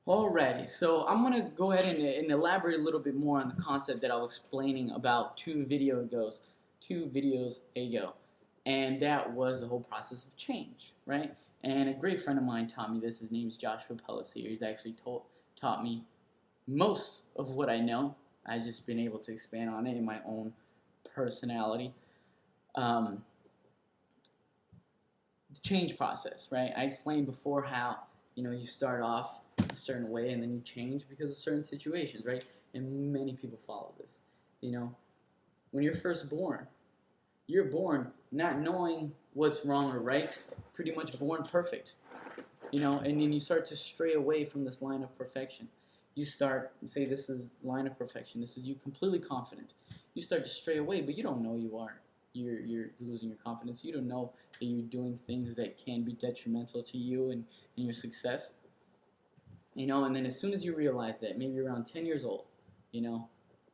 Alrighty, so I'm gonna go ahead and elaborate a little bit more on the concept that I was explaining about two videos ago, and that was the whole process of change, right? And a great friend of mine taught me this. His name's Joshua Pellisier. He's actually taught me most of what I know. I've just been able to expand on it in my own personality. Um, the change process, right? I explained before how you start off a certain way and then you change because of certain situations, right? And many people follow this. When you're first born, you're born not knowing what's wrong or right, pretty much born perfect, and then you start to stray away from this line of perfection. You start, say this is line of perfection, this is you completely confident. You start to stray away, but you don't know you are. You're losing your confidence. You don't know that you're doing things that can be detrimental to you and your success. And then as soon as you realize that, maybe around 10 years old,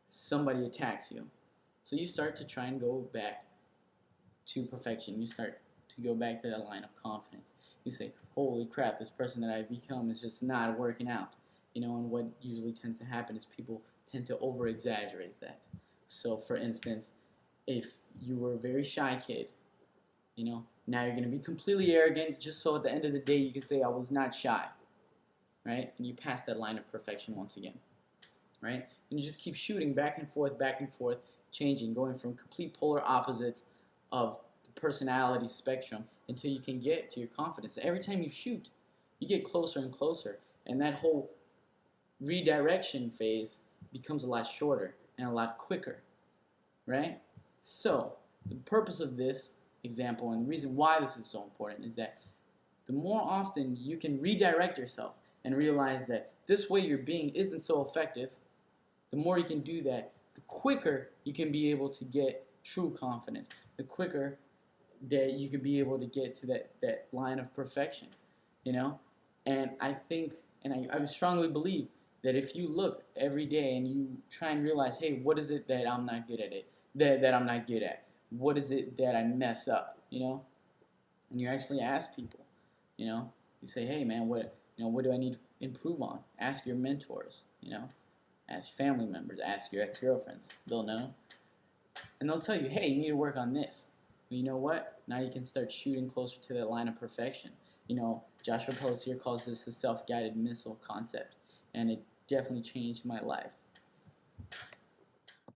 somebody attacks you. So you start to try and go back to perfection. You start to go back to that line of confidence. You say, holy crap, this person that I've become is just not working out. And what usually tends to happen is people tend to over-exaggerate that. So for instance, if you were a very shy kid, now you're going to be completely arrogant just so at the end of the day you can say, I was not shy, right? And you pass that line of perfection once again, right? And you just keep shooting back and forth, changing, going from complete polar opposites of the personality spectrum until you can get to your confidence. Every time you shoot, you get closer and closer, and that whole redirection phase becomes a lot shorter and a lot quicker, right? So the purpose of this example and the reason why this is so important is that the more often you can redirect yourself and realize that this way you're being isn't so effective, the more you can do that, the quicker you can be able to get true confidence, the quicker that you can be able to get to that line of perfection, And I think, and I strongly believe that if you look every day and you try and realize, hey, what is it that I'm not good at that I'm not good at? What is it that I mess up, And you actually ask people, You say, hey, man, what do I need to improve on? Ask your mentors, Ask family members, ask your ex-girlfriends. They'll know. And they'll tell you, hey, you need to work on this. But you know what? Now you can start shooting closer to that line of perfection. Joshua Pellisier calls this the self-guided missile concept. And it definitely changed my life.